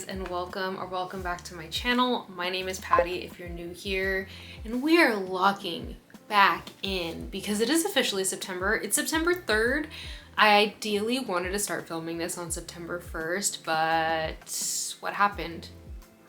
guys, and welcome back to my channel. My name is Patty if you're new here, and we are locking back in because it is officially September. It's September 3rd. I ideally wanted to start filming this on September 1st, but what happened?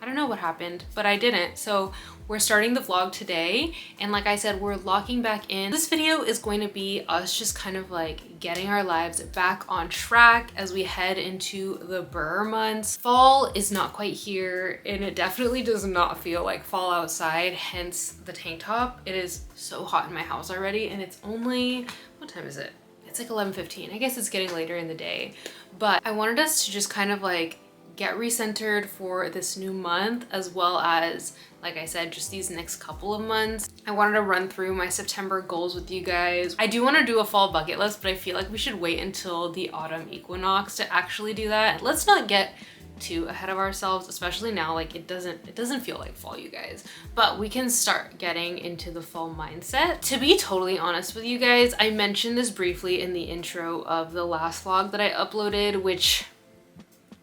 I don't know what happened, but I didn't. So we're starting the vlog today, and like I said, we're locking back in. This video is going to be us just kind of like getting our lives back on track as we head into the Burr months. Fall is not quite here, and it definitely does not feel like fall outside, hence the tank top. It is so hot in my house already, and it's only, what time is it? It's like 11:15. I guess it's getting later in the day, but I wanted us to just kind of like get recentered for this new month, as well as, like I said, just these next couple of months. I wanted to run through my September goals with you guys. I do want to do a fall bucket list, but I feel like we should wait until the autumn equinox to actually do that. Let's not get too ahead of ourselves, especially now. Like it doesn't feel like fall, you guys, but we can start getting into the fall mindset. To be totally honest with you guys, I mentioned this briefly in the intro of the last vlog that I uploaded, which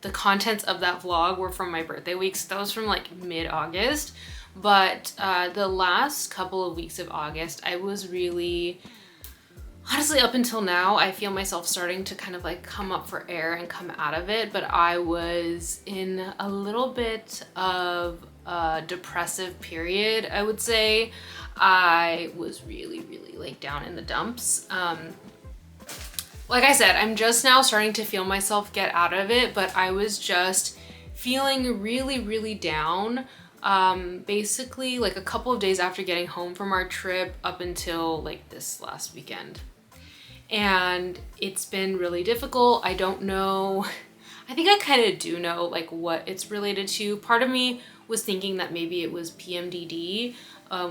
the contents of that vlog were from my birthday week, so that was from like mid-August. But the last couple of weeks of August, I was really, honestly, up until now, I feel myself starting to kind of like come up for air and come out of it, but I was in a little bit of a depressive period, I would say. I was really like down in the dumps. Like I said, I'm just now starting to feel myself get out of it, but I was just feeling really down. Basically like a couple of days after getting home from our trip up until like this last weekend. And it's been really difficult. I don't know. I think I kind of do know like what it's related to. Part of me was thinking that maybe it was PMDD,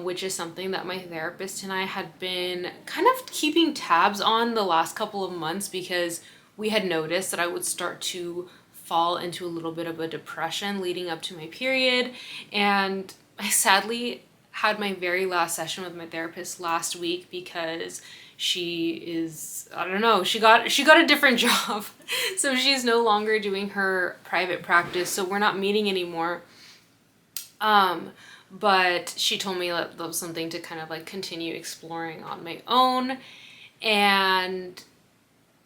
which is something that my therapist and I had been kind of keeping tabs on the last couple of months, because we had noticed that I would start to fall into a little bit of a depression leading up to my period. And I sadly had my very last session with my therapist last week because she is, I don't know, she got a different job. So she's no longer doing her private practice, so we're not meeting anymore. But she told me that was something to kind of like continue exploring on my own, and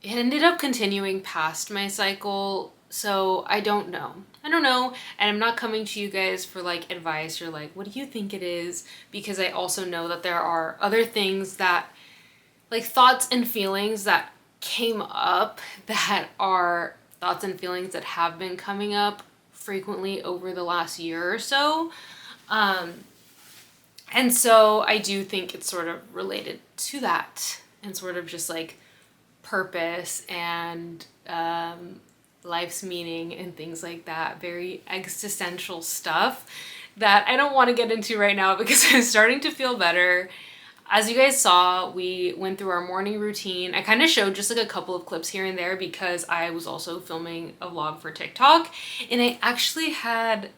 it ended up continuing past my cycle. So I don't know, and I'm not coming to you guys for like advice or like, what do you think it is? Because I also know that there are other things that, like thoughts and feelings that came up, that are thoughts and feelings that have been coming up frequently over the last year or so. And so I do think it's sort of related to that, and sort of just like purpose and life's meaning and things like that. Very existential stuff that I don't want to get into right now because I'm starting to feel better. As you guys saw, we went through our morning routine. I kind of showed just like a couple of clips here and there because I was also filming a vlog for TikTok, and I actually had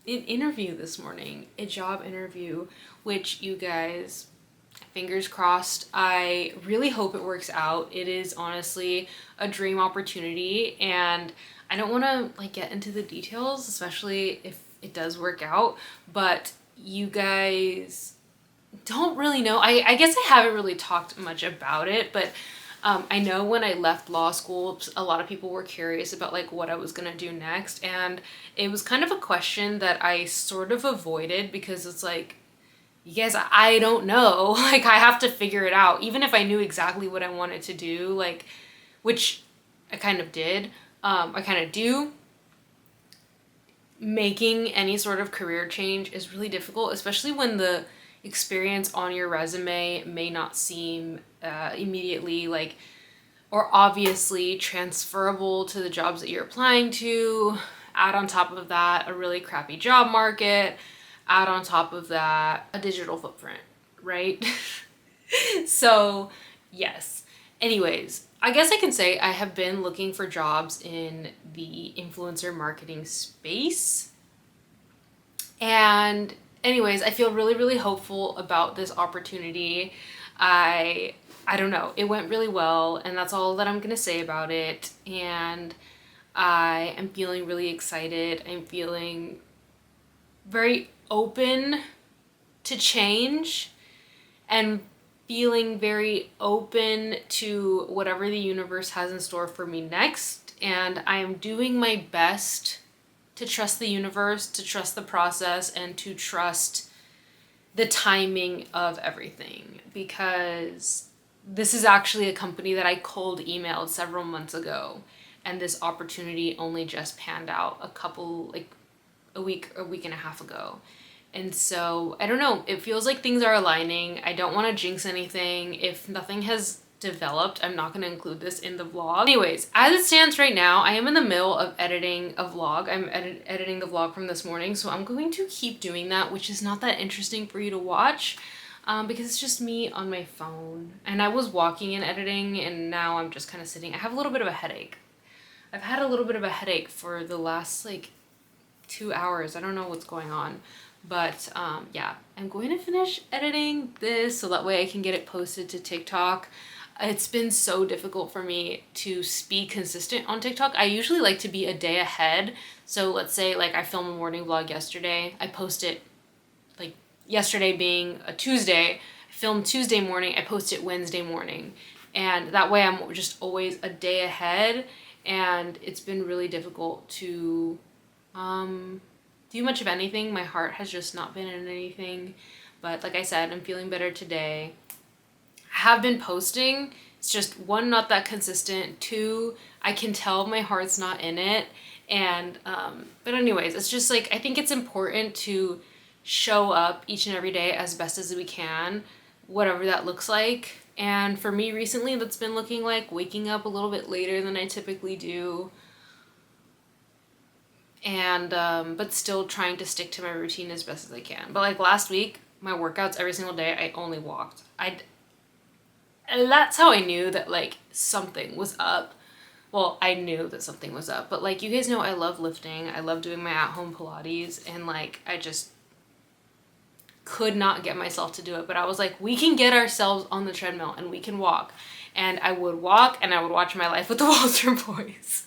an interview this morning, a job interview, which, you guys, fingers crossed, I really hope it works out. It is honestly a dream opportunity, and I don't want to like get into the details, especially if it does work out, but you guys don't really know. I guess I haven't really talked much about it, but I know when I left law school, a lot of people were curious about like what I was gonna do next, and it was kind of a question that I sort of avoided because it's like, you guys, I don't know. Like I have to figure it out, even if I knew exactly what I wanted to do, like, which I kind of did. I kind of do. Making any sort of career change is really difficult, especially when the experience on your resume may not seem immediately like, or obviously transferable to the jobs that you're applying to. Add on top of that a really crappy job market. Add on top of that a digital footprint, right? So yes. Anyways, I guess I can say I have been looking for jobs in the influencer marketing space. And anyways, I feel really hopeful about this opportunity. I don't know, it went really well, and that's all that I'm gonna say about it. And I am feeling really excited. I'm feeling very open to change and feeling very open to whatever the universe has in store for me next. And I am doing my best to trust the universe, to trust the process, and to trust the timing of everything, because this is actually a company that I cold emailed several months ago, and this opportunity only just panned out a week and a half ago. And so I don't know, it feels like things are aligning. I don't want to jinx anything. If nothing has developed, I'm not going to include this in the vlog. Anyways, as it stands right now, I am in the middle of editing a vlog. I'm editing the vlog from this morning, so I'm going to keep doing that, which is not that interesting for you to watch because it's just me on my phone. And I was walking and editing, and now I'm just kind of sitting. I have a little bit of a headache. I've had a little bit of a headache for the last like 2 hours. I don't know what's going on. But yeah, I'm going to finish editing this so that way I can get it posted to TikTok. It's been so difficult for me to be consistent on TikTok. I usually like to be a day ahead. So let's say like I filmed a morning vlog yesterday. I post it like yesterday being a Tuesday. I filmed Tuesday morning. I post it Wednesday morning. And that way I'm just always a day ahead. And it's been really difficult to do much of anything. My heart has just not been in anything. But like I said, I'm feeling better today. I have been posting. It's just one, not that consistent. Two, I can tell my heart's not in it. And but anyways, it's just like I think it's important to show up each and every day as best as we can, whatever that looks like. And for me recently, that's been looking like waking up a little bit later than I typically do. And but still trying to stick to my routine as best as I can. But like last week, my workouts every single day, I only walked. And that's how I knew that like something was up. Well, I knew that something was up, but like you guys know I love lifting. I love doing my at-home Pilates, and like I just could not get myself to do it. But I was like, we can get ourselves on the treadmill and we can walk. And I would walk and I would watch My Life with the Wholesome Boys.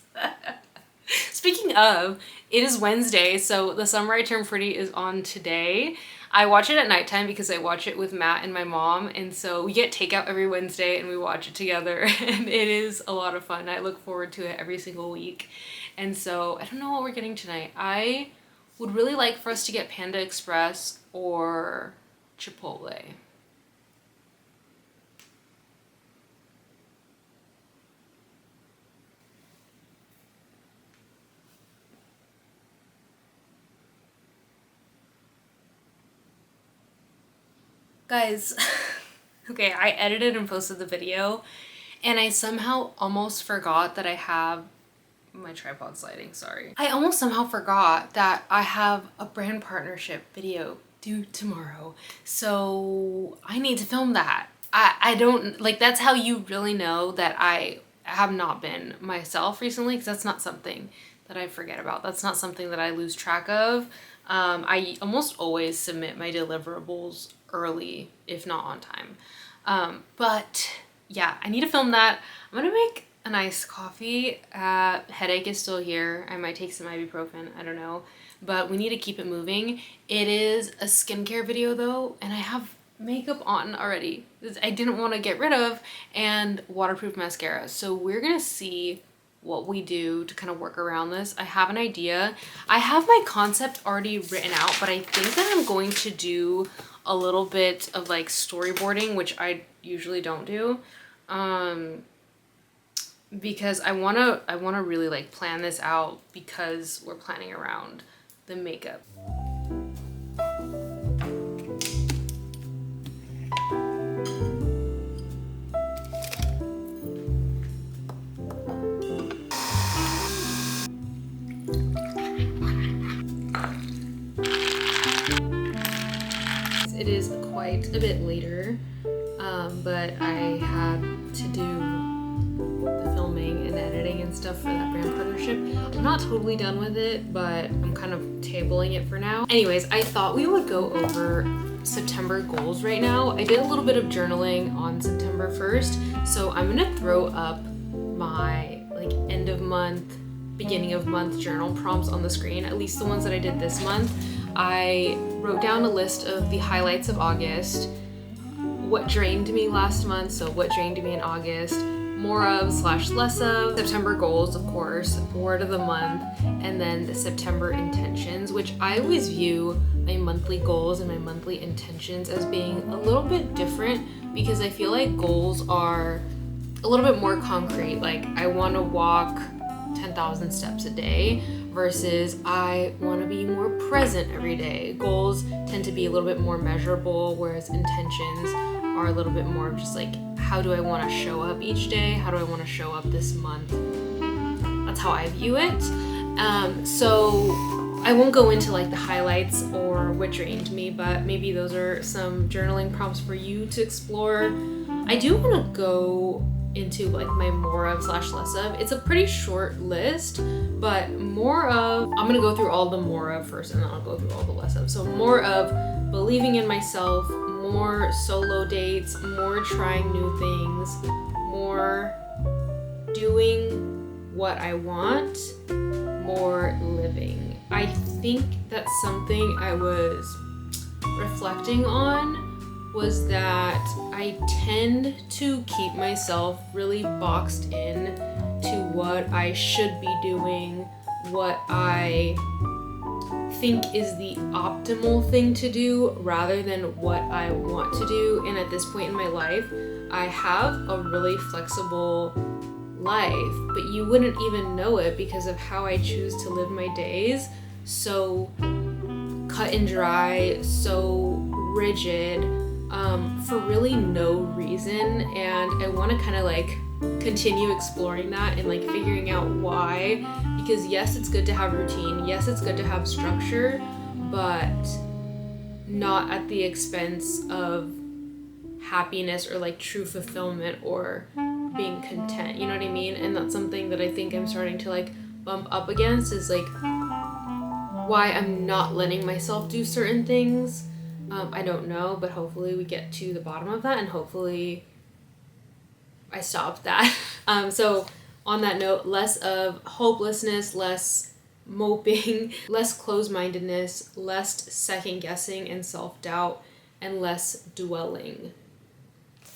Speaking of, it is Wednesday, so The Summer I Turned Pretty is on today. I watch it at nighttime because I watch it with Matt and my mom, and so we get takeout every Wednesday and we watch it together, and it is a lot of fun. I look forward to it every single week. And so I don't know what we're getting tonight. I would really like for us to get Panda Express or Chipotle. Guys, okay, I edited and posted the video, and I somehow almost forgot that I have my tripod sliding, sorry. I almost somehow forgot that I have a brand partnership video due tomorrow, so I need to film that. I don't, like, that's how you really know that I have not been myself recently, because that's not something that I forget about. That's not something that I lose track of. I almost always submit my deliverables early, if not on time. But yeah, I need to film that. I'm gonna make a nice coffee. Headache is still here. I might take some ibuprofen, I don't know. But we need to keep it moving. It is a skincare video though, and I have makeup on already. I didn't want to get rid of, and waterproof mascara. So we're gonna see what we do to kind of work around this. I have an idea. I have my concept already written out, but I think that I'm going to do a little bit of like storyboarding, which I usually don't do, because I wanna really like plan this out, because we're planning around the makeup. It is quite a bit later, but I had to do the filming and editing and stuff for that brand partnership. I'm not totally done with it, but I'm kind of tabling it for now. Anyways, I thought we would go over September goals right now. I did a little bit of journaling on September 1st, so I'm gonna throw up my like end of month beginning of month journal prompts on the screen, at least the ones that I did this month. I wrote down a list of the highlights of August, what drained me last month, so what drained me in August, more of / less of, September goals, of course, word of the month, and then the September intentions, which I always view my monthly goals and my monthly intentions as being a little bit different, because I feel like goals are a little bit more concrete. Like, I want to walk 10,000 steps a day versus I want to be more present every day. Goals tend to be a little bit more measurable, whereas intentions are a little bit more of just like, how do I want to show up each day? How do I want to show up this month? That's how I view it. So I won't go into like the highlights or what drained me, but maybe those are some journaling prompts for you to explore. I do want to go into like my more of / less of. It's a pretty short list, but more of, I'm gonna go through all the more of first and then I'll go through all the less of. So more of believing in myself, more solo dates, more trying new things, more doing what I want, more living. I think that's something I was reflecting on, was that I tend to keep myself really boxed in to what I should be doing, what I think is the optimal thing to do rather than what I want to do. And at this point in my life, I have a really flexible life, but you wouldn't even know it because of how I choose to live my days. So cut and dry, so rigid, for really no reason. And I want to kind of like continue exploring that and like figuring out why, because yes, it's good to have routine, yes, it's good to have structure, but not at the expense of happiness or like true fulfillment or being content, you know what I mean? And that's something that I think I'm starting to like bump up against, is like why I'm not letting myself do certain things. I don't know, but hopefully we get to the bottom of that and hopefully I stop that. So on that note, less of hopelessness, less moping, less closed-mindedness, less second-guessing and self-doubt, and less dwelling.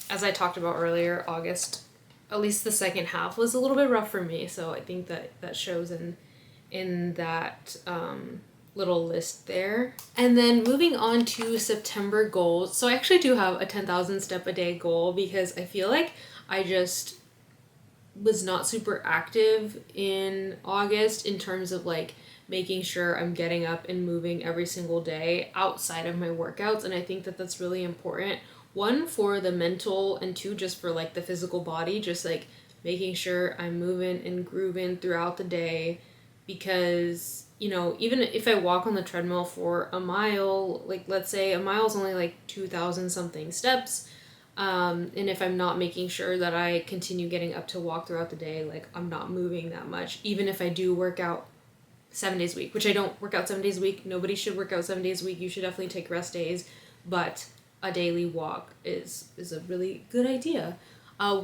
As I talked about earlier, August, at least the second half, was a little bit rough for me, so I think that shows in that little list there. And then moving on to September goals. So I actually do have a 10,000 step a day goal because I feel like I just was not super active in August in terms of like making sure I'm getting up and moving every single day outside of my workouts. And I think that that's really important. One, for the mental, and two, just for like the physical body, just like making sure I'm moving and grooving throughout the day. Because, you know, even if I walk on the treadmill for a mile, like let's say a mile is only like 2,000 something steps. And if I'm not making sure that I continue getting up to walk throughout the day, like I'm not moving that much, even if I do work out 7 days a week, which I don't work out 7 days a week. Nobody should work out 7 days a week. You should definitely take rest days, but a daily walk is a really good idea.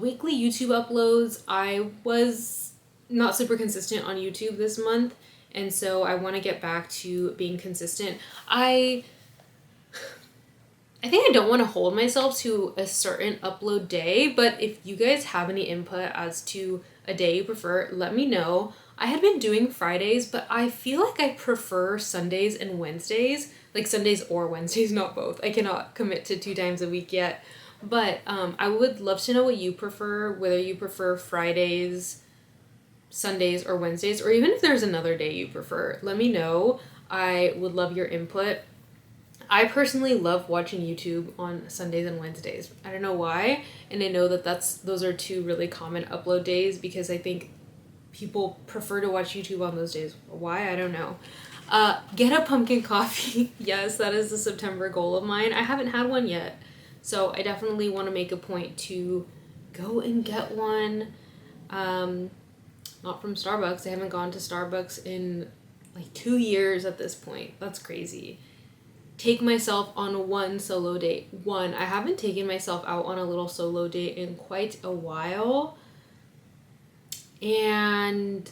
Weekly YouTube uploads. I was not super consistent on YouTube this month, and so I want to get back to being consistent. I think I don't want to hold myself to a certain upload day, but if you guys have any input as to a day you prefer, let me know. I had been doing Fridays, but I feel like I prefer Sundays and Wednesdays, like Sundays or Wednesdays, not both. I cannot commit to 2 times a week yet, but I would love to know what you prefer, whether you prefer Fridays, Sundays, or Wednesdays, or even if there's another day you prefer. Let me know. I would love your input. I personally love watching YouTube on Sundays and Wednesdays. I don't know why, and I know that those are 2 really common upload days because I think people prefer to watch YouTube on those days. Why? I don't know. Get a pumpkin coffee. Yes, that is a September goal of mine. I haven't had one yet, so I definitely want to make a point to go and get one. Not from Starbucks. I haven't gone to Starbucks in like 2 years at this point. That's crazy. Take myself on one solo date. I haven't taken myself out on a little solo date in quite a while. And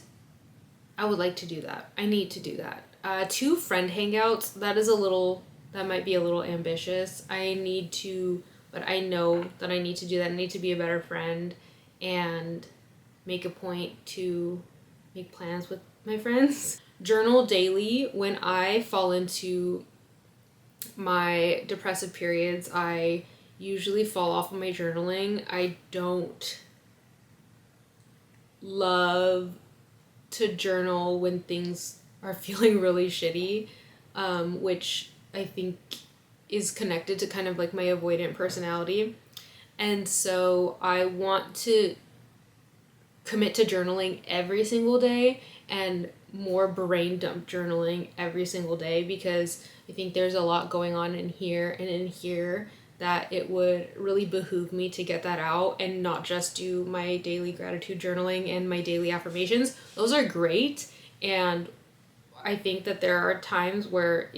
I would like to do that. I need to do that. 2 friend hangouts, that might be a little ambitious. But I know that I need to do that. I need to be a better friend and make a point to make plans with my friends. Journal daily. When I fall into my depressive periods, I usually fall off of my journaling. I don't love to journal when things are feeling really shitty, which I think is connected to kind of like my avoidant personality. And so I want to commit to journaling every single day and more brain dump journaling every single day, because I think there's a lot going on in here and in here that it would really behoove me to get that out and not just do my daily gratitude journaling and my daily affirmations. Those are great, and I think that there are times where,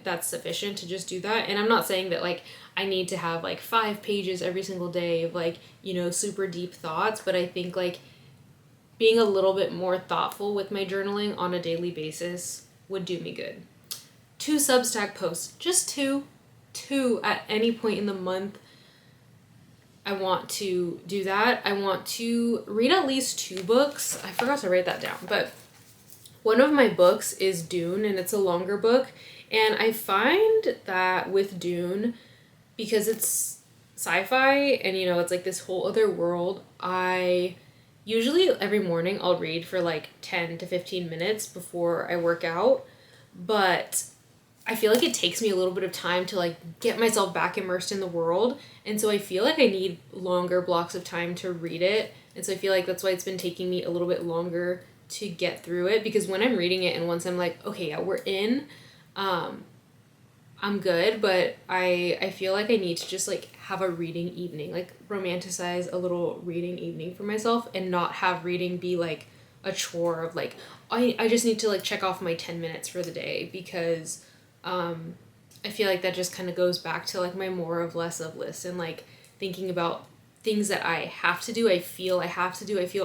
that's sufficient to just do that. And I'm not saying that like I need to have like 5 pages every single day of like, super deep thoughts, but I think like being a little bit more thoughtful with my journaling on a daily basis would do me good. 2 Substack posts, just two at any point in the month. I want to do that. I want to read at least 2 books. I forgot to write that down, but one of my books is Dune, and it's a longer book. And I find that with Dune, because it's sci-fi and, it's like this whole other world, I usually every morning I'll read for like 10 to 15 minutes before I work out. But I feel like it takes me a little bit of time to like get myself back immersed in the world. And so I feel like I need longer blocks of time to read it. And so I feel like that's why it's been taking me a little bit longer to get through it, because when I'm reading it and once I'm like, okay, yeah, we're in, I'm good, but I feel like I need to just like have a reading evening, like romanticize a little reading evening for myself and not have reading be like a chore of like, I just need to like check off my 10 minutes for the day, because I feel like that just kind of goes back to like my more of less of list and like thinking about things that I have to do, I feel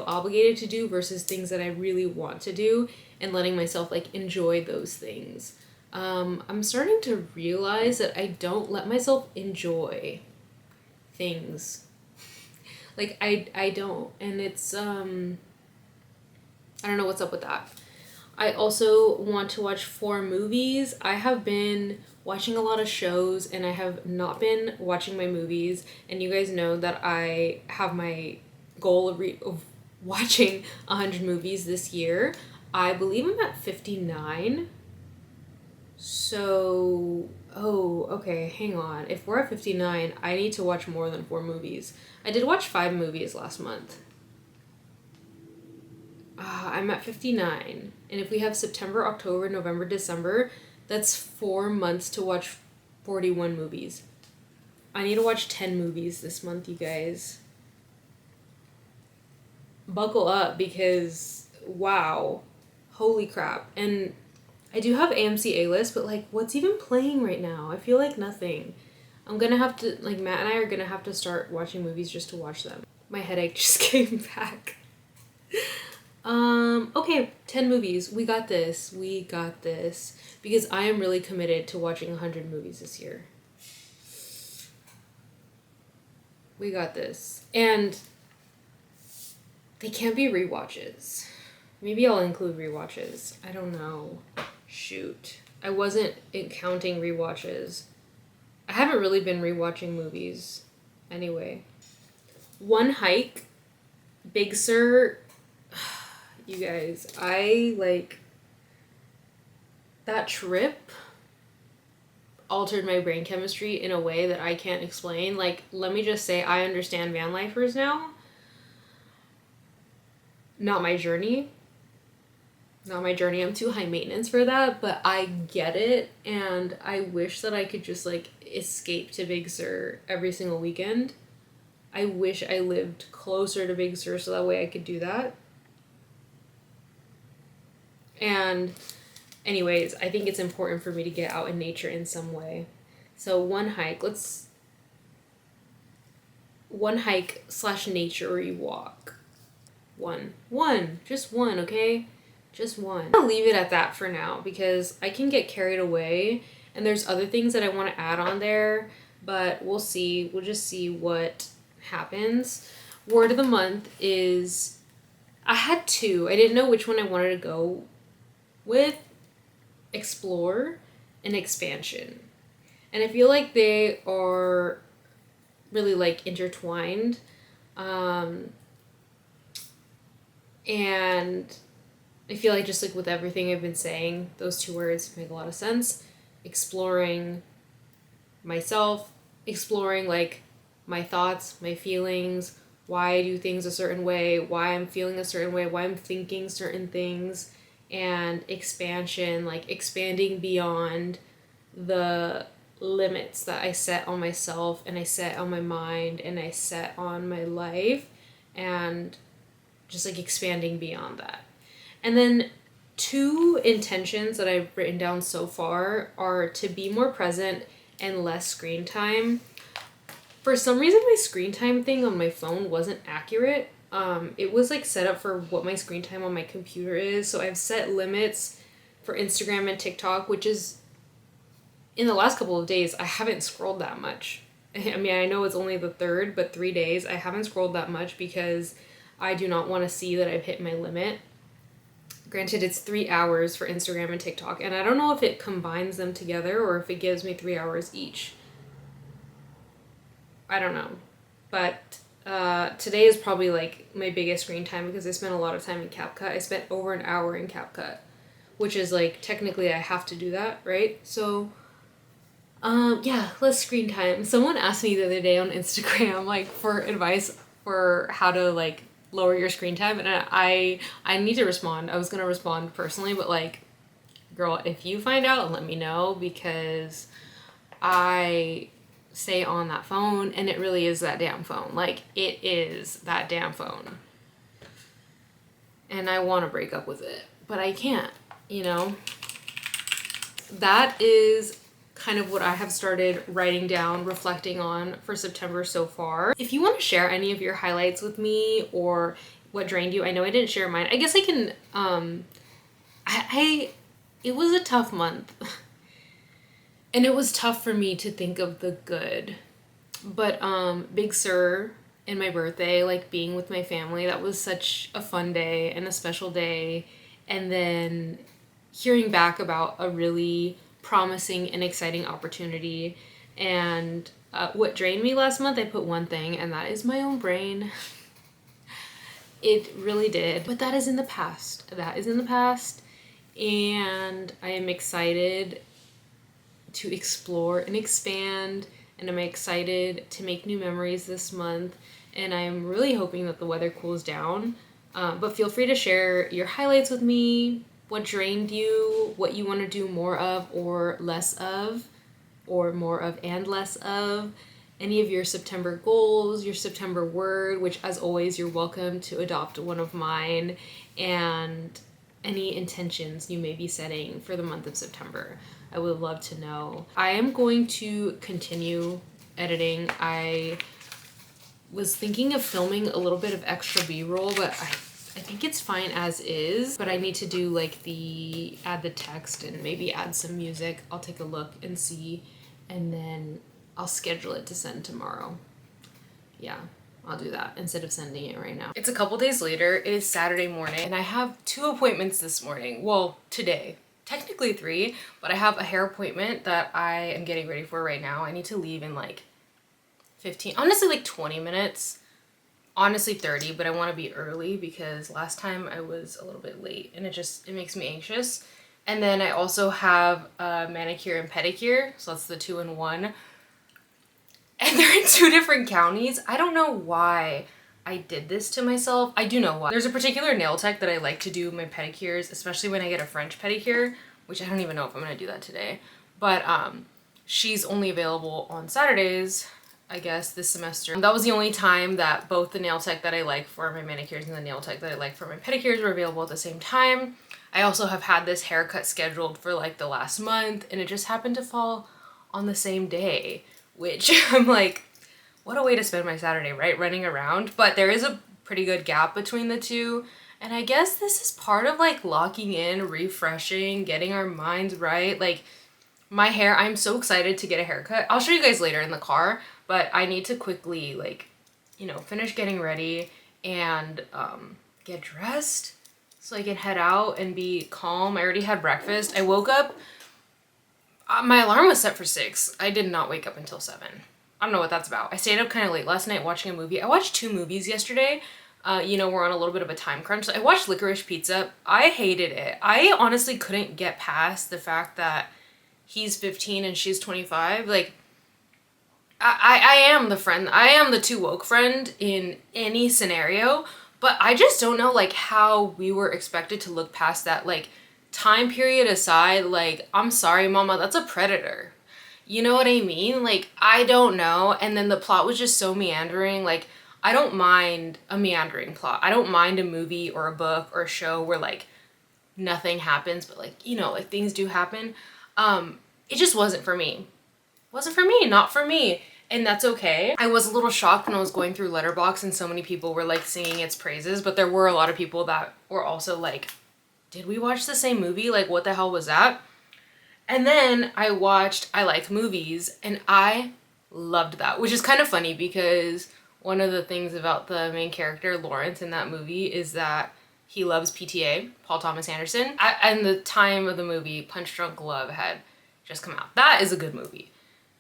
obligated to do, versus things that I really want to do, and letting myself like enjoy those things. I'm starting to realize that I don't let myself enjoy things. Like I don't, and it's I don't know what's up with that. I also want to watch 4 movies. I have been watching a lot of shows and I have not been watching my movies, and you guys know that I have my goal of watching 100 movies this year. I believe I'm at 59. So, okay, hang on. If we're at 59, I need to watch more than 4 movies. I did watch 5 movies last month. I'm at 59. And if we have September, October, November, December, that's 4 months to watch 41 movies. I need to watch 10 movies this month, you guys. Buckle up, because wow. Holy crap. And I do have AMC A-list, but like what's even playing right now? I feel like nothing. I'm gonna have to, like Matt and I are gonna have to start watching movies just to watch them. My headache just came back. Okay, 10 movies. We got this. Because I am really committed to watching 100 movies this year. We got this. And they can't be rewatches. Maybe I'll include rewatches. I don't know. Shoot. I wasn't counting rewatches. I haven't really been rewatching movies. Anyway. One Hike. Big Sur. You guys, that trip altered my brain chemistry in a way that I can't explain. Like, let me just say, I understand van lifers now. Not my journey. I'm too high maintenance for that, but I get it, and I wish that I could just, like, escape to Big Sur every single weekend. I wish I lived closer to Big Sur so that way I could do that. And anyways, I think it's important for me to get out in nature in some way. So one hike / nature walk. Just one, okay? Just one. I'll leave it at that for now because I can get carried away and there's other things that I want to add on there, but we'll see. We'll just see what happens. Word of the month is, I had two. I didn't know which one I wanted to go with. Explore and expansion. And I feel like they are really like intertwined. And I feel like just like with everything I've been saying, those two words make a lot of sense. Exploring myself, exploring like my thoughts, my feelings, why I do things a certain way, why I'm feeling a certain way, why I'm thinking certain things, and expansion, like expanding beyond the limits that I set on myself and I set on my mind and I set on my life, and just like expanding beyond that. And then two intentions that I've written down so far are to be more present and less screen time. For some reason, my screen time thing on my phone wasn't accurate. It was like set up for what my screen time on my computer is. So I've set limits for Instagram and TikTok, which is, in the last couple of days, I haven't scrolled that much. I mean, I know it's only the 3rd, but 3 days, I haven't scrolled that much because I do not want to see that I've hit my limit. Granted, it's 3 hours for Instagram and TikTok, and I don't know if it combines them together or if it gives me 3 hours each. I don't know. But today is probably like my biggest screen time because I spent a lot of time in CapCut. I spent over an hour in CapCut, which is like technically I have to do that, right? So yeah, less screen time. Someone asked me the other day on Instagram like for advice for how to like lower your screen time, and I need to respond. I was gonna respond personally, but like, girl, if you find out, let me know, because I stay on that phone and it really is that damn phone. Like, it is that damn phone. And I want to break up with it, but I can't, you know? That is kind of what I have started writing down, reflecting on for September so far. If you want to share any of your highlights with me or what drained you, I know I didn't share mine. I guess I can, it was a tough month. And it was tough for me to think of the good. But Big Sur and my birthday, like being with my family, that was such a fun day and a special day. And then hearing back about a really promising and exciting opportunity. And what drained me last month, I put one thing, and that is my own brain. It really did. But that is in the past. That is in the past. And I am excited to explore and expand, and I'm excited to make new memories this month, and I'm really hoping that the weather cools down. But feel free to share your highlights with me, what drained you, what you want to do more of or less of, or more of and less of, any of your September goals, your September word, which as always, you're welcome to adopt one of mine, and any intentions you may be setting for the month of September. I would love to know. I am going to continue editing. I was thinking of filming a little bit of extra B-roll, but I think it's fine as is, but I need to do like add the text and maybe add some music. I'll take a look and see, and then I'll schedule it to send tomorrow. Yeah, I'll do that instead of sending it right now. It's a couple days later. It is Saturday morning, and I have 2 appointments this morning. Well, today. Technically 3, but I have a hair appointment that I am getting ready for right now. I need to leave in like 15, honestly like 20 minutes, honestly 30, but I want to be early because last time I was a little bit late and it makes me anxious. And then I also have a manicure and pedicure, so that's the 2-in-1. And they're in 2 different counties. I don't know why I did this to myself. I do know why. There's a particular nail tech that I like to do my pedicures, especially when I get a French pedicure, which I don't even know if I'm gonna do that today. But she's only available on Saturdays, I guess, this semester. That was the only time that both the nail tech that I like for my manicures and the nail tech that I like for my pedicures were available at the same time. I also have had this haircut scheduled for like the last month, and it just happened to fall on the same day, which I'm like, what a way to spend my Saturday, right? Running around. But there is a pretty good gap between the two, And I guess this is part of like locking in, refreshing, getting our minds right. Like my hair, I'm so excited to get a haircut. I'll show you guys later in the car, but I need to quickly like, you know, finish getting ready and get dressed so I can head out and be calm. I already had breakfast. I woke up, my alarm was set for 6. I did not wake up until 7. I don't know what that's about. I stayed up kind of late last night watching a movie. I watched 2 movies yesterday. You know, we're on a little bit of a time crunch. So I watched Licorice Pizza. I hated it. I honestly couldn't get past the fact that he's 15 and she's 25. Like, I am the friend. I am the too woke friend in any scenario. But I just don't know, like, how we were expected to look past that, like, time period aside. Like, I'm sorry, mama, that's a predator. You know what I mean? Like, I don't know. And then the plot was just so meandering. Like, I don't mind a meandering plot. I don't mind a movie or a book or a show where, like, nothing happens, but, like, you know, like, things do happen. It just wasn't for me. Wasn't for me, not for me. And that's okay. I was a little shocked when I was going through Letterboxd and so many people were like singing its praises, but there were a lot of people that were also like, did we watch the same movie? Like, what the hell was that? And then I watched I Like Movies and I loved that, which is kind of funny because one of the things about the main character, Lawrence, in that movie is that he loves PTA, Paul Thomas Anderson. And the time of the movie, Punch Drunk Love had just come out. That is a good movie.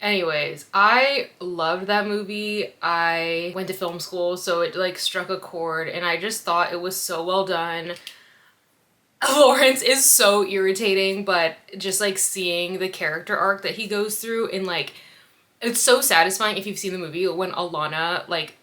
Anyways, I loved that movie. I went to film school, so it like struck a chord and I just thought it was so well done. Lawrence is so irritating, but just like seeing the character arc that he goes through and like, it's so satisfying if you've seen the movie when Alana like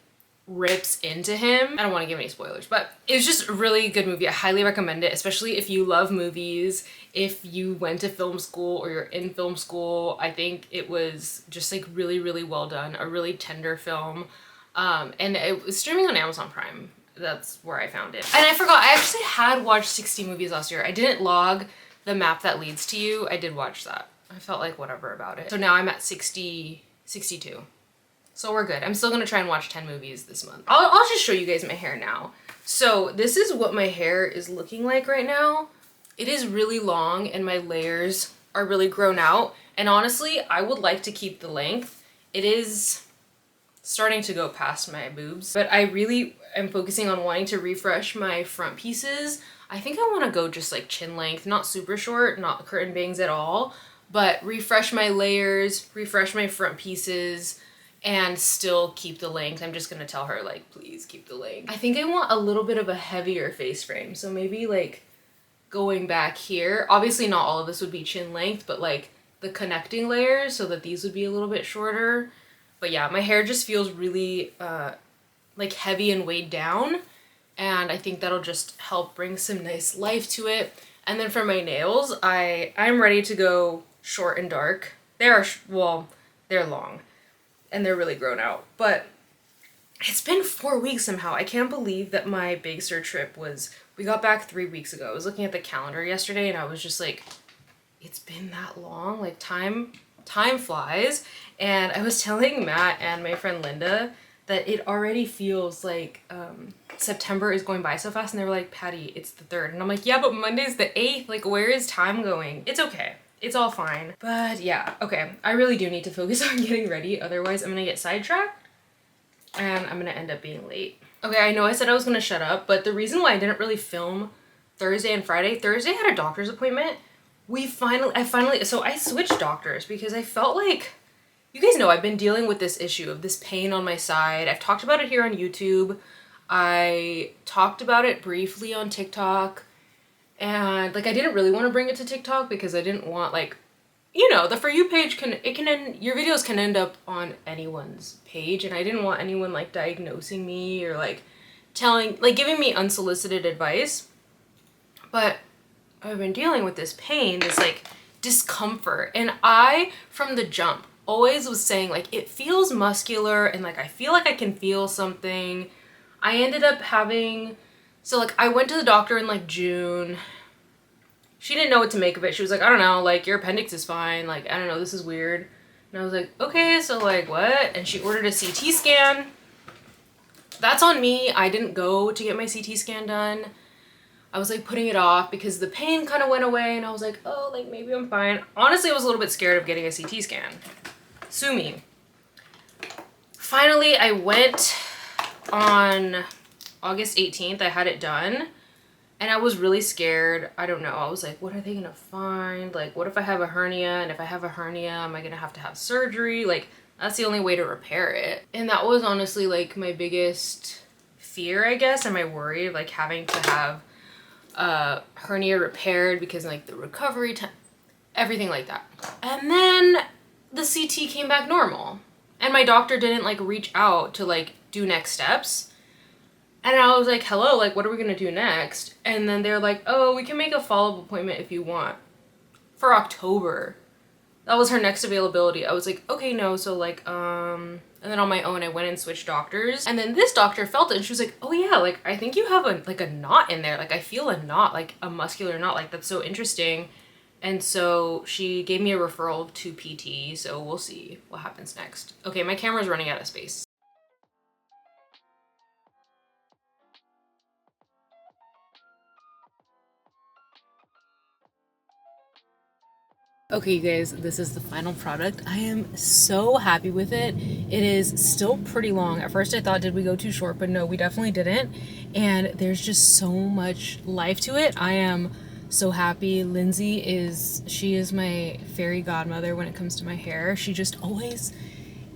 rips into him. I don't want to give any spoilers, but it's just a really good movie. I highly recommend it, especially if you love movies, if you went to film school or you're in film school. I think it was just like really, really well done, a really tender film. And it was streaming on Amazon Prime. That's where I found it. And I forgot, I actually had watched 60 movies last year. I didn't log the map that leads to you. I did watch that. I felt like whatever about it. So now I'm at 62. So we're good. I'm still gonna try and watch 10 movies this month. I'll just show you guys my hair now. So this is what my hair is looking like right now. It is really long and my layers are really grown out. And honestly, I would like to keep the length. It is starting to go past my boobs, but I really am focusing on wanting to refresh my front pieces. I think I wanna go just like chin length, not super short, not curtain bangs at all, but refresh my layers, refresh my front pieces, and still keep the length. I'm just gonna tell her like, please keep the length. I think I want a little bit of a heavier face frame. So maybe like going back here, obviously not all of this would be chin length, but like the connecting layers so that these would be a little bit shorter. But yeah, my hair just feels really like heavy and weighed down. And I think that'll just help bring some nice life to it. And then for my nails, I'm ready to go short and dark. They're long. And they're really grown out, but it's been 4 weeks somehow. I can't believe that my Big Sur trip we got back 3 weeks ago. I was looking at the calendar yesterday and I was just like, it's been that long, like time flies. And I was telling Matt and my friend Linda that it already feels like September is going by so fast, and they were like, Patty, it's the 3rd. And I'm like, yeah, but Monday's the 8th, like where is time going? It's okay. It's all fine. But yeah, okay. I really do need to focus on getting ready. Otherwise, I'm gonna get sidetracked and I'm gonna end up being late. Okay, I know I said I was gonna shut up, but the reason why I didn't really film Thursday and Friday, Thursday I had a doctor's appointment. So I switched doctors because I felt like, you guys know I've been dealing with this issue of this pain on my side. I've talked about it here on YouTube. I talked about it briefly on TikTok. And like I didn't really want to bring it to TikTok because I didn't want, like, you know, the For You page your videos can end up on anyone's page, and I didn't want anyone like diagnosing me or like giving me unsolicited advice. But I've been dealing with this pain, this like discomfort, and I from the jump always was saying like it feels muscular and like I feel like I can feel something. I ended up so like I went to the doctor in like June. She didn't know what to make of it. She was like, I don't know, like your appendix is fine. Like, I don't know, this is weird. And I was like, okay, so like what? And she ordered a CT scan. That's on me. I didn't go to get my CT scan done. I was like putting it off because the pain kind of went away and I was like, oh, like maybe I'm fine. Honestly, I was a little bit scared of getting a CT scan. Sue me. Finally, I went on August 18th. I had it done and I was really scared. I don't know. I was like, what are they gonna find? Like, what if I have a hernia? And if I have a hernia, am I gonna have to have surgery? Like, that's the only way to repair it. And that was honestly like my biggest fear, I guess, and my worry of like having to have hernia repaired because like the recovery time, everything like that. And then the CT came back normal and my doctor didn't like reach out to like do next steps. And I was like, hello, like what are we gonna do next? And then they're like, oh, we can make a follow-up appointment if you want for October. That was her next availability. I was like, okay, no. So like, and then on my own, I went and switched doctors. And then this doctor felt it and she was like, oh yeah, like I think you have a knot in there. Like I feel a knot, like a muscular knot. Like that's so interesting. And so she gave me a referral to PT. So we'll see what happens next. Okay, my camera's running out of space. Okay, you guys, this is the final product. I am so happy with it. It is still pretty long. At first I thought, did we go too short? But no, we definitely didn't. And there's just so much life to it. I am so happy. Lindsay she is my fairy godmother when it comes to my hair. She just always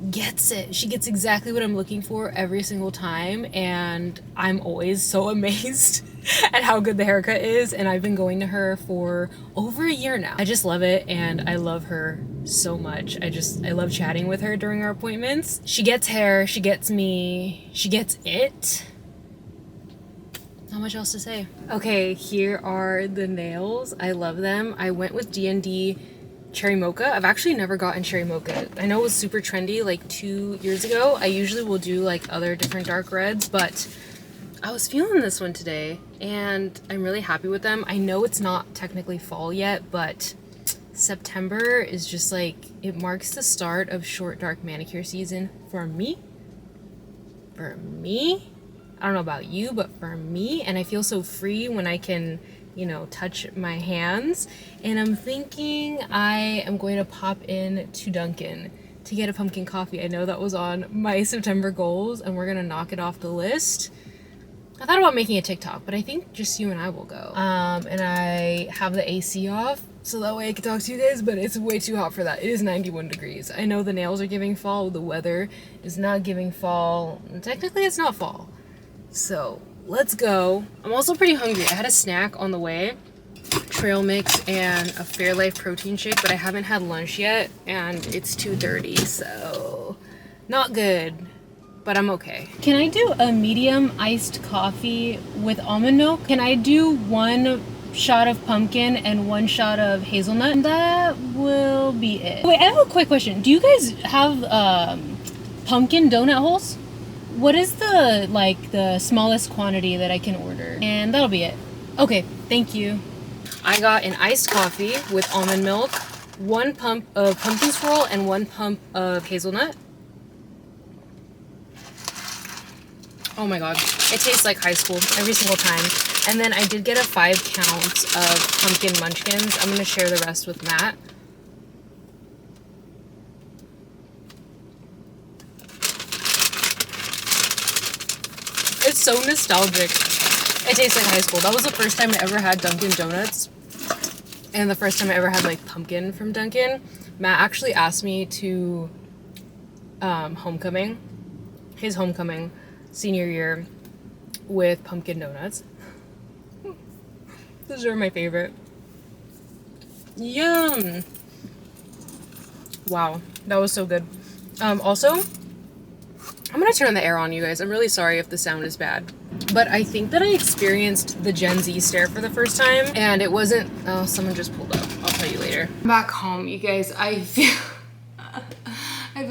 gets it. She gets exactly what I'm looking for every single time, and I'm always so amazed at how good the haircut is. And I've been going to her for over a year now. I just love it, and I love her so much. I love chatting with her during our appointments. She gets hair, she gets me, she gets it. Not much else to say. Okay, here are the nails. I love them. I went with D&D Cherry Mocha. I've actually never gotten Cherry Mocha. I know it was super trendy like 2 years ago. I usually will do like other different dark reds, but I was feeling this one today and I'm really happy with them. I know it's not technically fall yet, but September is just like, it marks the start of short dark manicure season for me. For me. I don't know about you, but for me, and I feel so free when I can, you know, touch my hands. And I'm thinking I am going to pop in to Dunkin to get a pumpkin coffee. I know that was on my September goals and we're gonna knock it off the list. I thought about making a TikTok, but I think just you and I will go. And I have the AC off so that way I can talk to you guys, but it's way too hot for that. It is 91 degrees. I know the nails are giving fall, the weather is not giving fall. Technically it's not fall. So let's go. I'm also pretty hungry. I had a snack on the way, trail mix and a Fairlife protein shake, but I haven't had lunch yet and it's 2:30, so not good, but I'm okay. Can I do a medium iced coffee with almond milk? Can I do 1 shot of pumpkin and 1 shot of hazelnut? And that will be it. Wait, I have a quick question. Do you guys have pumpkin donut holes? What is the smallest quantity that I can order? And that'll be it. Okay, thank you. I got an iced coffee with almond milk, 1 pump of pumpkin swirl, and 1 pump of hazelnut. Oh my god, it tastes like high school every single time. And then I did get a 5 counts of pumpkin munchkins. I'm gonna share the rest with Matt. It's so nostalgic. It tastes like high school. That was the first time I ever had Dunkin' Donuts. And the first time I ever had like pumpkin from Dunkin'. Matt actually asked me to his homecoming senior year with pumpkin donuts. Those are my favorite. Yum. Wow, that was so good. Also, I'm gonna turn the air on, you guys. I'm really sorry if the sound is bad. But I think that I experienced the Gen Z stare for the first time, and it wasn't, oh, someone just pulled up. I'll tell you later. I'm back home, you guys. I feel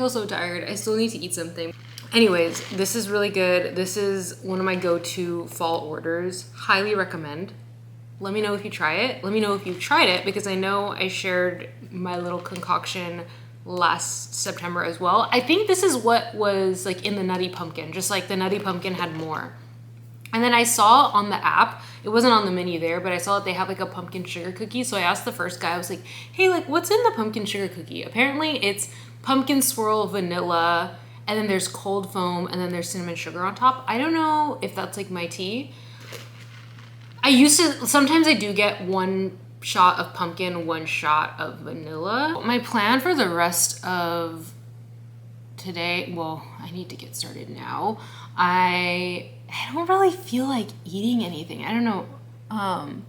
so tired. I still need to eat something. Anyways, this is really good. This is one of my go-to fall orders. Highly recommend. Let me know if you try it. Let me know if you've tried it, because I know I shared my little concoction last September as well. I think this is what was like in the Nutty Pumpkin, just like the Nutty Pumpkin had more. And then I saw on the app, it wasn't on the menu there, but I saw that they have like a pumpkin sugar cookie. So I asked the first guy, I was like, hey, like what's in the pumpkin sugar cookie? Apparently it's pumpkin swirl vanilla, and then there's cold foam, and then there's cinnamon sugar on top. I don't know if that's like my tea. Sometimes I do get one shot of pumpkin, one shot of vanilla. My plan for the rest of today, well, I need to get started now. I don't really feel like eating anything. I don't know. I'm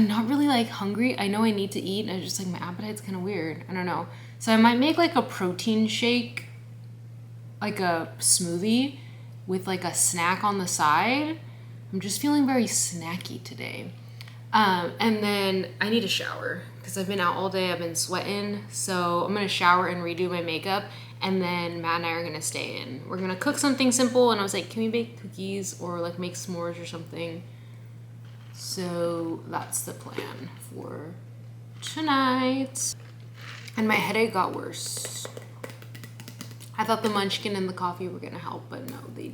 not really like hungry. I know I need to eat, and I just like my appetite's kind of weird. I don't know. So I might make like a protein shake, like a smoothie with like a snack on the side. I'm just feeling very snacky today. And then I need a shower because I've been out all day. I've been sweating. So I'm going to shower and redo my makeup. And then Matt and I are going to stay in. We're going to cook something simple. And I was like, can we bake cookies or like make s'mores or something? So that's the plan for tonight. And my headache got worse. I thought the munchkin and the coffee were going to help, but no, they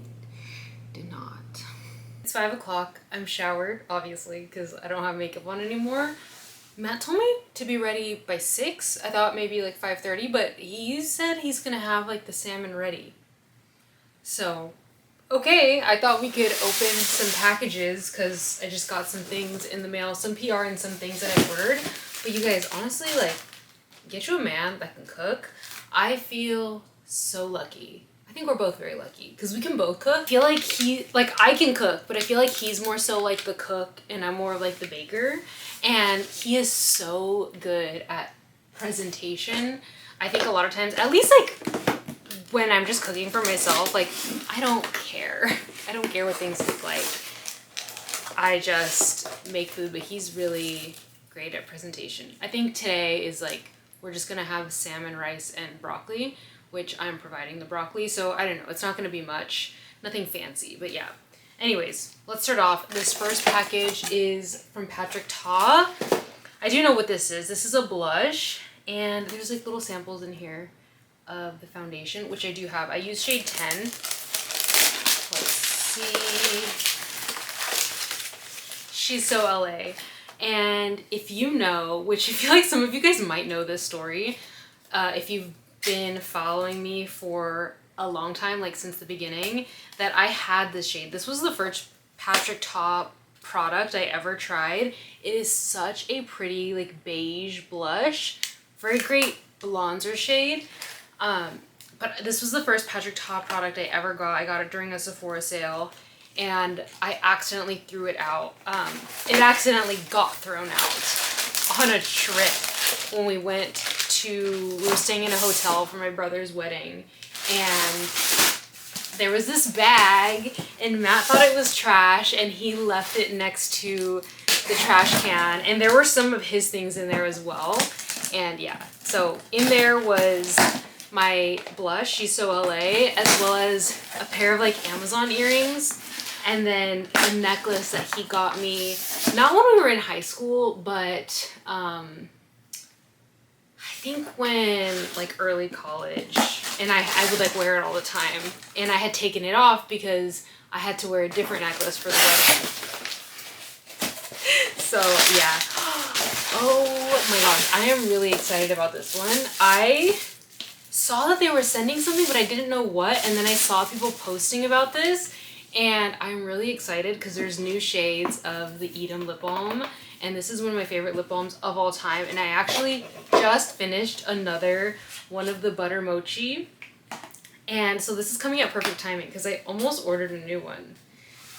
did not. It's 5 o'clock. I'm showered, obviously, because I don't have makeup on anymore. Matt told me to be ready by 6. I thought maybe like 5:30, but he said he's gonna have like the salmon ready. So, okay, I thought we could open some packages because I just got some things in the mail, some PR and some things that I ordered. But you guys, honestly, like, get you a man that can cook. I feel so lucky. I think we're both very lucky because we can both cook. I feel like I can cook, but I feel like he's more so like the cook and I'm more like the baker. And he is so good at presentation. I think a lot of times, at least like when I'm just cooking for myself, like I don't care. I don't care what things look like. I just make food, but he's really great at presentation. I think today is like, we're just gonna have salmon, rice, and broccoli, which I'm providing the broccoli. So I don't know, it's not gonna be much, nothing fancy, but yeah. Anyways, let's start off. This first package is from Patrick Ta. I do know what this is. This is a blush, and there's like little samples in here of the foundation, which I do have. I use shade 10. Let's see. She's so LA. And if you know, which I feel like some of you guys might know this story, if you've been following me for a long time, like since the beginning, that I had this shade. This was the first Patrick Ta product I ever tried. It is such a pretty like beige blush, very great bronzer shade. But this was the first Patrick Ta product I ever got. I got it during a Sephora sale, and I accidentally threw it out. It accidentally got thrown out on a trip when we were staying in a hotel for my brother's wedding, and there was this bag and Matt thought it was trash and he left it next to the trash can, and there were some of his things in there as well. And yeah, so in there was my blush, She's So LA, as well as a pair of like Amazon earrings, and then a necklace that he got me, not when we were in high school, but I think when like early college, and I would like wear it all the time, and I had taken it off because I had to wear a different necklace for the wedding. So yeah. Oh my gosh, I am really excited about this one. I saw that they were sending something, but I didn't know what, and then I saw people posting about this, and I'm really excited because there's new shades of the Edam lip balm, and this is one of my favorite lip balms of all time. And I actually just finished another one of the butter mochi, and so this is coming at perfect timing because I almost ordered a new one.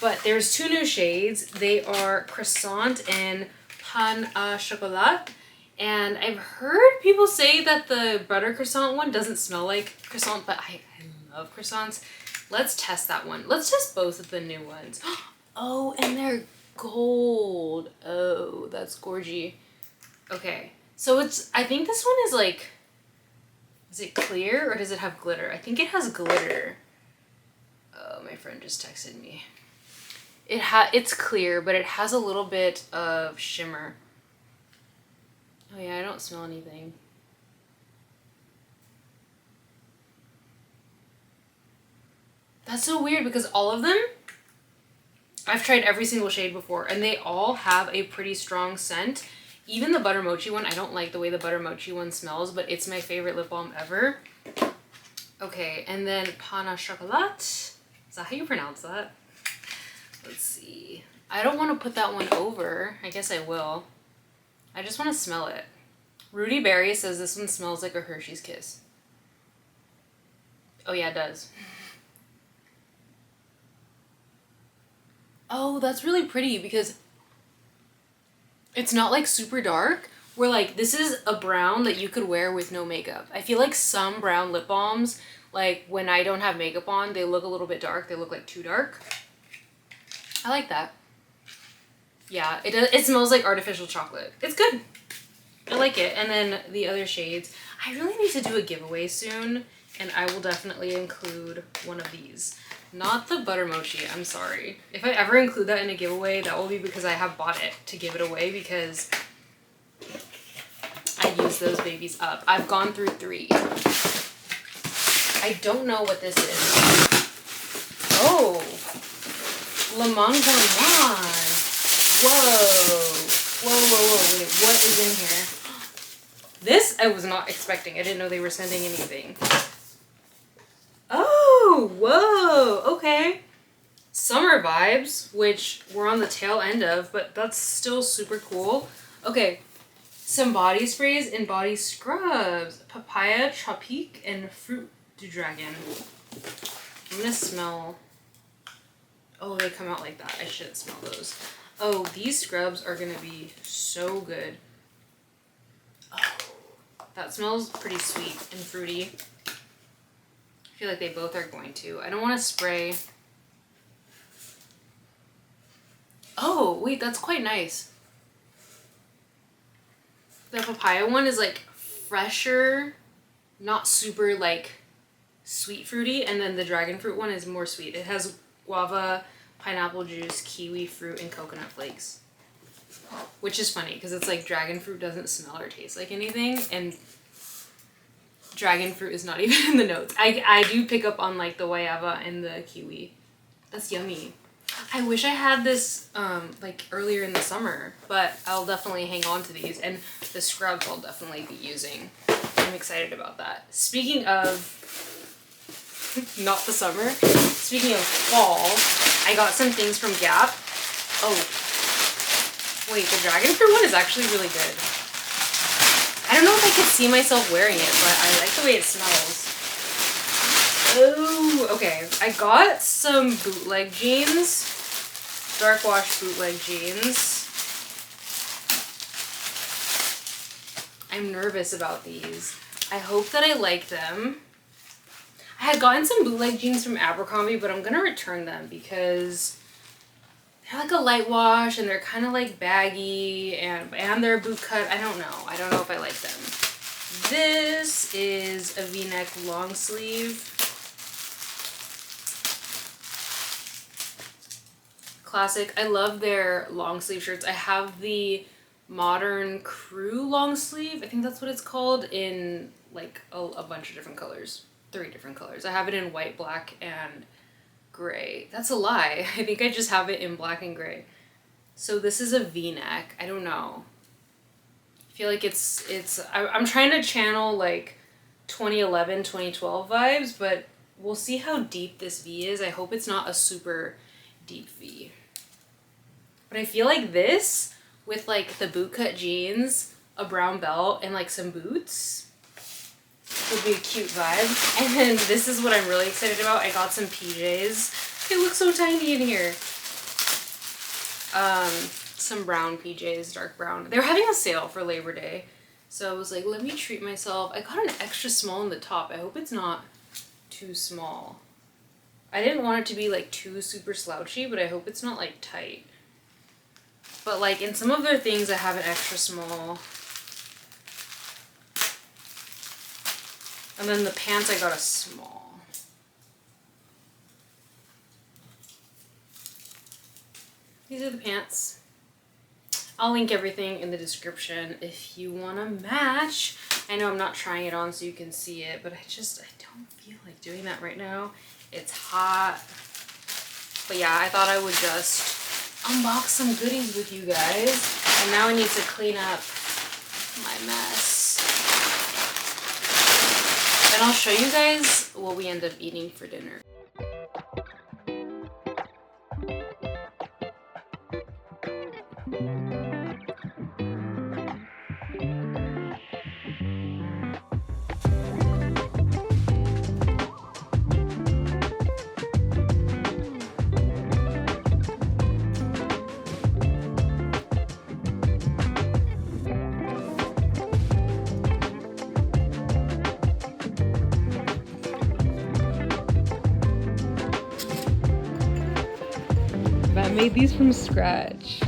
But there's two new shades. They are croissant and pain au chocolat. And I've heard people say that the butter croissant one doesn't smell like croissant, but I love croissants. Let's test that one. Let's test both of the new ones. Oh, and they're gold. Oh, that's gorgy. Okay, so I think this one is like, is it clear or does it have glitter? I think it has glitter. Oh, my friend just texted me. It's clear, but it has a little bit of shimmer. Oh yeah, I don't smell anything. That's so weird because all of them I've tried every single shade before, and they all have a pretty strong scent. Even the Butter Mochi one, I don't like the way the Butter Mochi one smells, but it's my favorite lip balm ever. Okay, and then Pain au Chocolat. Is that how you pronounce that? Let's see. I don't want to put that one over. I guess I will. I just want to smell it. Rudy Berry says this one smells like a Hershey's Kiss. Oh yeah, it does. Oh, that's really pretty because it's not like super dark. Where like, this is a brown that you could wear with no makeup. I feel like some brown lip balms, like when I don't have makeup on, they look a little bit dark. They look like too dark. I like that. Yeah, it smells like artificial chocolate. It's good. I like it. And then the other shades. I really need to do a giveaway soon, and I will definitely include one of these. Not the Butter Mochi, I'm sorry. If I ever include that in a giveaway, that will be because I have bought it to give it away because I use those babies up. I've gone through 3. I don't know what this is. Oh, Le Monde Gourmand. Whoa. Wait, what is in here? This I was not expecting. I didn't know they were sending anything. Oh, whoa, okay. Summer vibes, which we're on the tail end of, but that's still super cool. Okay, some body sprays and body scrubs. Papaya, Tropique, and Fruit du Dragon. I'm gonna smell... Oh, they come out like that. I shouldn't smell those. Oh, these scrubs are gonna be so good. Oh, that smells pretty sweet and fruity. I feel like they both are going to. I don't want to spray. Oh, wait, that's quite nice. The papaya one is like fresher, not super like sweet fruity, and then the dragon fruit one is more sweet. It has guava, pineapple juice, kiwi fruit, and coconut flakes. Which is funny because it's like dragon fruit doesn't smell or taste like anything, and dragon fruit is not even in the notes. I do pick up on like the guava and the kiwi. That's yummy. I wish I had this like earlier in the summer, but I'll definitely hang on to these, and the scrubs I'll definitely be using. I'm excited about that. Speaking of not the summer, speaking of fall, I got some things from Gap. Oh, wait, the dragon fruit one is actually really good. I don't know if I could see myself wearing it, but I like the way it smells. Oh, okay. I got some bootleg jeans. Dark wash bootleg jeans. I'm nervous about these. I hope that I like them. I had gotten some bootleg jeans from Abercrombie, but I'm gonna return them because they're like a light wash and they're kind of like baggy and they're boot cut. I don't know. I don't know if I like them. This is a V-neck long sleeve. Classic. I love their long sleeve shirts. I have the Modern Crew long sleeve. I think that's what it's called, in like a bunch of different colors. 3 different colors. I have it in white, black, and gray. That's a lie. I think I just have it in black and gray. So this is a V-neck. I don't know. I feel like I'm trying to channel like 2011, 2012 vibes, but we'll see how deep this V is. I hope it's not a super deep V. But I feel like this, with like the bootcut jeans, a brown belt, and like some boots, would be a cute vibe. And then this is what I'm really excited about. I got some PJs. They look so tiny in here. Some brown PJs, dark brown. They were having a sale for Labor Day. So I was like, let me treat myself. I got an extra small in the top. I hope it's not too small. I didn't want it to be like too super slouchy, but I hope it's not like tight. But like in some of their things, I have an extra small. And then the pants, I got a small. These are the pants. I'll link everything in the description if you want to match. I know I'm not trying it on so you can see it, but I don't feel like doing that right now. It's hot. But yeah, I thought I would just unbox some goodies with you guys. And now I need to clean up my mess. Then I'll show you guys what we end up eating for dinner. I made these from scratch.